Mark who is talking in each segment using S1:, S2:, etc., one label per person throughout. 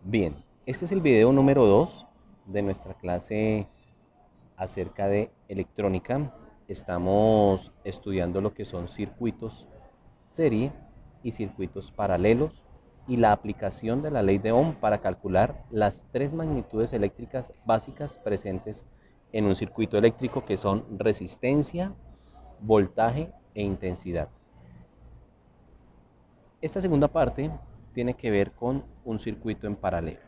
S1: Bien, este es el video número 2 de nuestra clase acerca de electrónica. Estamos estudiando lo que son circuitos serie y circuitos paralelos y la aplicación de la ley de Ohm para calcular las tres magnitudes eléctricas básicas presentes en un circuito eléctrico, que son resistencia, voltaje e intensidad. Esta segunda parte tiene que ver con un circuito en paralelo.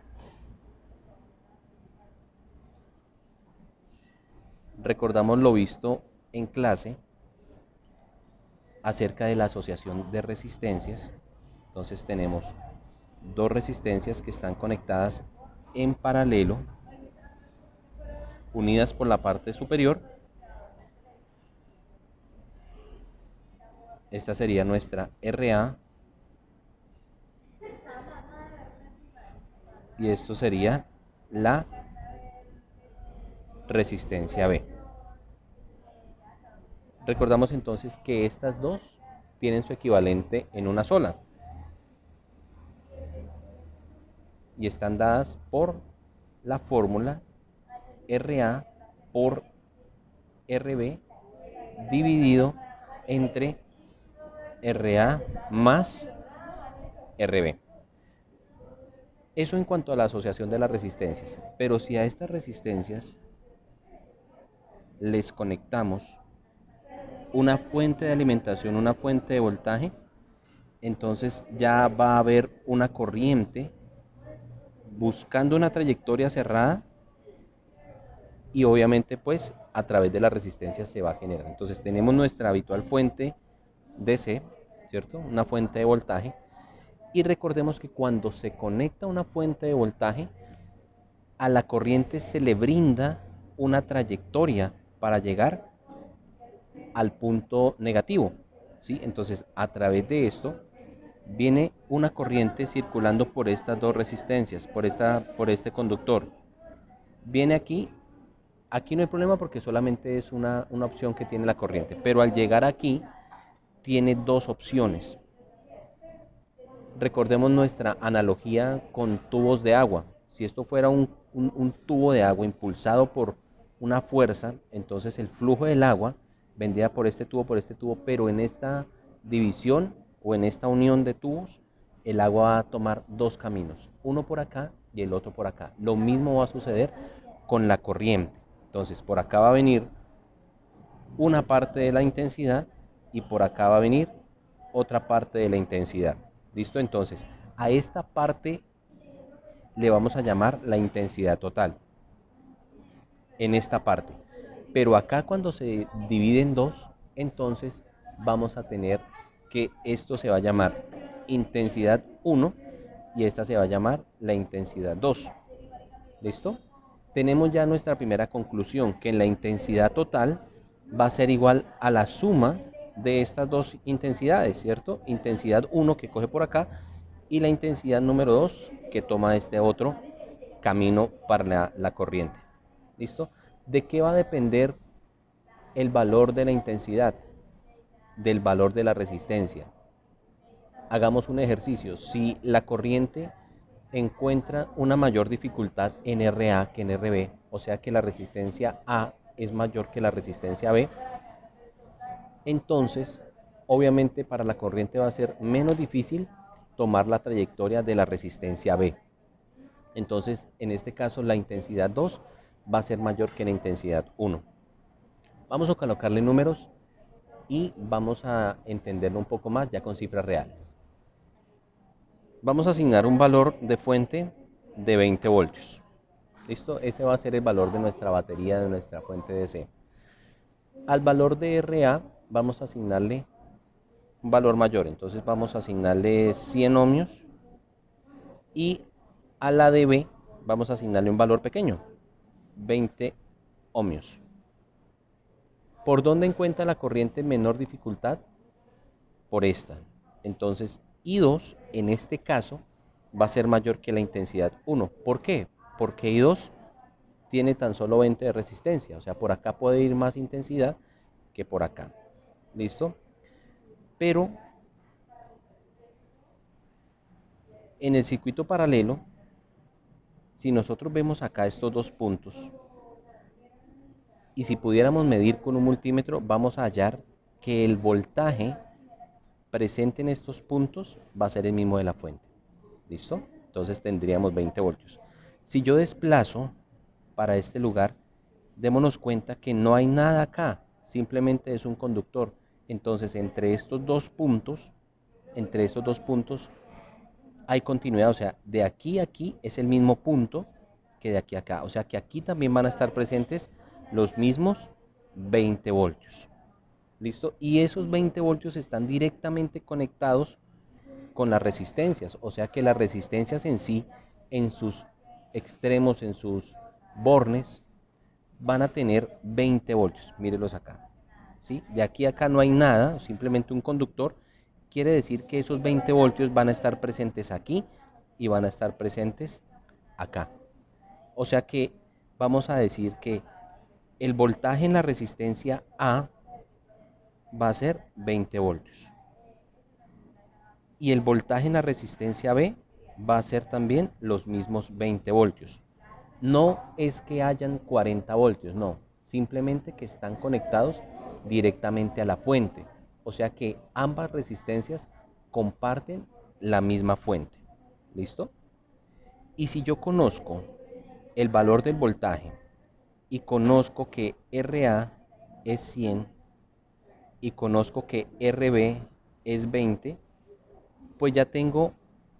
S1: Recordamos lo visto en clase acerca de la asociación de resistencias. Entonces tenemos dos resistencias que están conectadas en paralelo, unidas por la parte superior. Esta sería nuestra RA y esto sería la resistencia B. Recordamos entonces que estas dos tienen su equivalente en una sola y están dadas por la fórmula RA por RB dividido entre RA más RB. Eso en cuanto a la asociación de las resistencias. Pero si a estas resistencias les conectamos una fuente de alimentación, una fuente de voltaje, entonces ya va a haber una corriente buscando una trayectoria cerrada y obviamente pues a través de la resistencia se va a generar. Entonces tenemos nuestra habitual fuente DC, ¿cierto? Una fuente de voltaje. Y recordemos que cuando se conecta una fuente de voltaje, a la corriente se le brinda una trayectoria para llegar al punto negativo, ¿sí? Entonces, a través de esto viene una corriente circulando por estas dos resistencias, por este conductor. Viene aquí no hay problema porque solamente es una opción que tiene la corriente, pero al llegar aquí tiene dos opciones. Recordemos nuestra analogía con tubos de agua. Si esto fuera un tubo de agua impulsado por una fuerza, entonces el flujo del agua vendría por este tubo, pero en esta división o en esta unión de tubos, el agua va a tomar dos caminos, uno por acá y el otro por acá. Lo mismo va a suceder con la corriente. Entonces, por acá va a venir una parte de la intensidad y por acá va a venir otra parte de la intensidad. ¿Listo? Entonces, a esta parte le vamos a llamar la intensidad total. En esta parte. Pero acá cuando se divide en dos, entonces vamos a tener que esto se va a llamar intensidad 1 y esta se va a llamar la intensidad 2. ¿Listo? Tenemos ya nuestra primera conclusión, que la intensidad total va a ser igual a la suma de estas dos intensidades, ¿cierto? Intensidad 1 que coge por acá y la intensidad número 2 que toma este otro camino para la corriente. ¿Listo? ¿De qué va a depender el valor de la intensidad? Del valor de la resistencia. Hagamos un ejercicio. Si la corriente encuentra una mayor dificultad en RA que en RB, o sea que la resistencia A es mayor que la resistencia B, entonces obviamente para la corriente va a ser menos difícil tomar la trayectoria de la resistencia B. Entonces en este caso la intensidad 2 va a ser mayor que la intensidad 1. Vamos a colocarle números y vamos a entenderlo un poco más ya con cifras reales. Vamos a asignar un valor de fuente de 20 voltios. ¿Listo? Ese va a ser el valor de nuestra batería, de nuestra fuente DC. Al valor de RA vamos a asignarle un valor mayor, entonces vamos a asignarle 100 ohmios y a la de B vamos a asignarle un valor pequeño, 20 ohmios. ¿Por dónde encuentra la corriente menor dificultad? Por esta. Entonces, I2 en este caso va a ser mayor que la intensidad 1. ¿Por qué? Porque I2 tiene tan solo 20 de resistencia, o sea, por acá puede ir más intensidad que por acá. ¿Listo? Pero en el circuito paralelo Si nosotros vemos acá estos dos puntos, y si pudiéramos medir con un multímetro, vamos a hallar que el voltaje presente en estos puntos va a ser el mismo de la fuente. ¿Listo? Entonces tendríamos 20 voltios. Si yo desplazo para este lugar, démonos cuenta que no hay nada acá, simplemente es un conductor. Entonces entre estos dos puntos hay continuidad, o sea, de aquí a aquí es el mismo punto que de aquí a acá. O sea que aquí también van a estar presentes los mismos 20 voltios. ¿Listo? Y esos 20 voltios están directamente conectados con las resistencias. O sea que las resistencias en sí, en sus extremos, en sus bornes, van a tener 20 voltios. Mírenlos acá. ¿Sí? De aquí a acá no hay nada, simplemente un conductor. Quiere decir que esos 20 voltios van a estar presentes aquí y van a estar presentes acá. O sea que vamos a decir que el voltaje en la resistencia A va a ser 20 voltios. Y el voltaje en la resistencia B va a ser también los mismos 20 voltios. No es que hayan 40 voltios, no. Simplemente que están conectados directamente a la fuente. O sea que ambas resistencias comparten la misma fuente. ¿Listo? Y si yo conozco el valor del voltaje y conozco que RA es 100 y conozco que RB es 20, pues ya tengo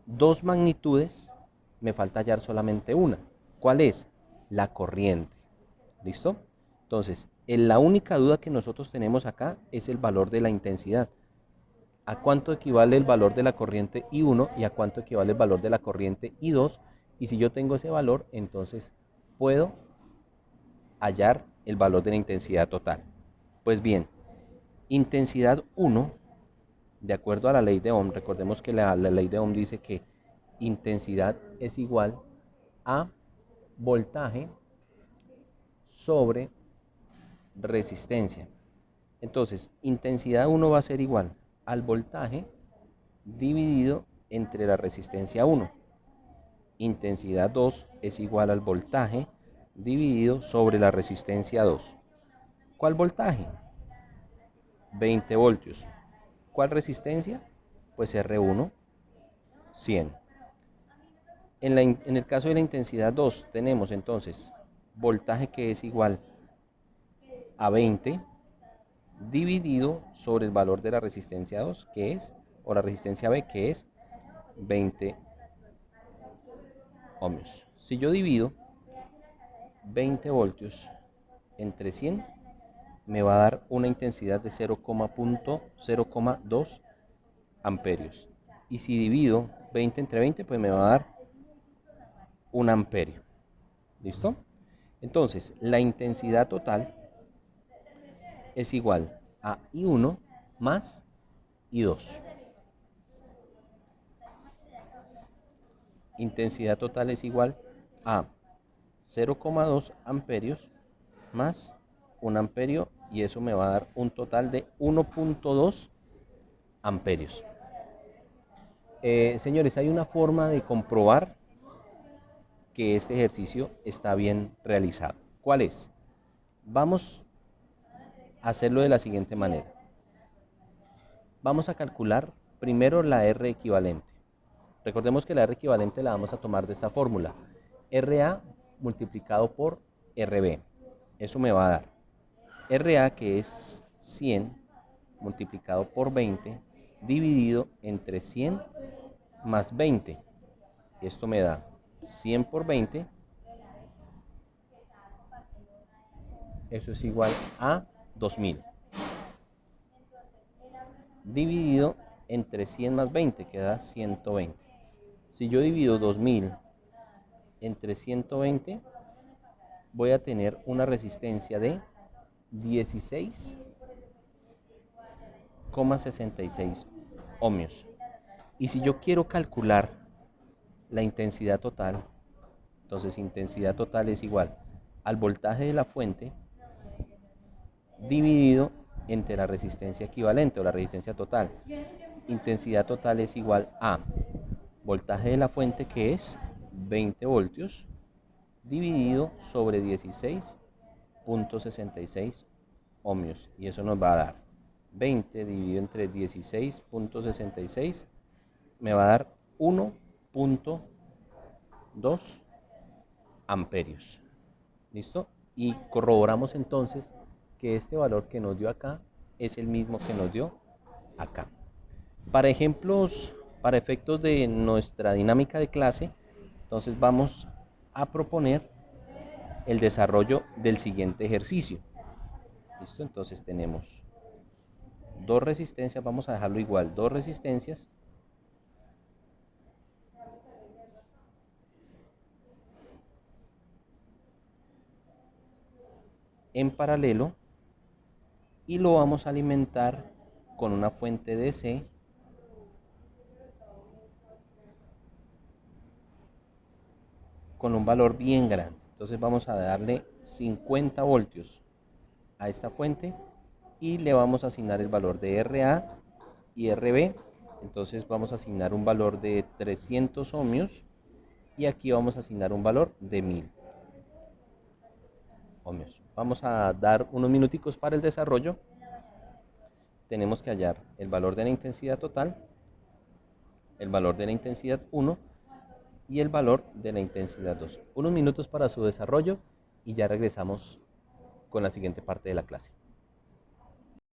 S1: dos magnitudes, me falta hallar solamente una. ¿Cuál es? La corriente. ¿Listo? Entonces, la única duda que nosotros tenemos acá es el valor de la intensidad. ¿A cuánto equivale el valor de la corriente I1 y a cuánto equivale el valor de la corriente I2? Y si yo tengo ese valor, entonces puedo hallar el valor de la intensidad total. Pues bien, intensidad 1, de acuerdo a la ley de Ohm, recordemos que la ley de Ohm dice que intensidad es igual a voltaje sobre resistencia. Entonces, intensidad 1 va a ser igual al voltaje dividido entre la resistencia 1. Intensidad 2 es igual al voltaje dividido sobre la resistencia 2. ¿Cuál voltaje? 20 voltios. ¿Cuál resistencia? Pues R1, 100. En el caso de la intensidad 2 tenemos entonces voltaje que es igual a 20 dividido sobre el valor de la resistencia 2 que es, o la resistencia B que es 20 ohmios. Si yo divido 20 voltios entre 100 me va a dar una intensidad de 0,2 amperios. Y si divido 20 entre 20 pues me va a dar 1 amperio. ¿Listo? Entonces, la intensidad total es igual a I1 más I2. Intensidad total es igual a 0,2 amperios más 1 amperio y eso me va a dar un total de 1,2 amperios. Señores, hay una forma de comprobar que este ejercicio está bien realizado. ¿Cuál es? Vamos a hacerlo de la siguiente manera. Vamos a calcular primero la R equivalente. Recordemos que la R equivalente la vamos a tomar de esta fórmula. RA multiplicado por RB. Eso me va a dar RA, que es 100 multiplicado por 20 dividido entre 100 más 20. Esto me da 100 por 20. Eso es igual a 2000. Dividido entre 100 más 20, que da 120. Si yo divido 2000 entre 120, voy a tener una resistencia de 16,66 ohmios. Y si yo quiero calcular la intensidad total, entonces intensidad total es igual al voltaje de la fuente dividido entre la resistencia equivalente o la resistencia total. Intensidad total es igual a voltaje de la fuente, que es 20 voltios, dividido sobre 16.66 ohmios. Y eso nos va a dar 20 dividido entre 16.66 me va a dar 1.2 amperios. ¿Listo? Y corroboramos entonces que este valor que nos dio acá es el mismo que nos dio acá. Para ejemplos, para efectos de nuestra dinámica de clase, entonces vamos a proponer el desarrollo del siguiente ejercicio. ¿Listo? Entonces tenemos dos resistencias, vamos a dejarlo igual, dos resistencias en paralelo y lo vamos a alimentar con una fuente DC con un valor bien grande. Entonces vamos a darle 50 voltios a esta fuente y le vamos a asignar el valor de RA y RB. Entonces vamos a asignar un valor de 300 ohmios y aquí vamos a asignar un valor de 1000 ohmios. Vamos a dar unos minuticos para el desarrollo. Tenemos que hallar el valor de la intensidad total, el valor de la intensidad 1 y el valor de la intensidad 2. Unos minutos para su desarrollo y ya regresamos con la siguiente parte de la clase.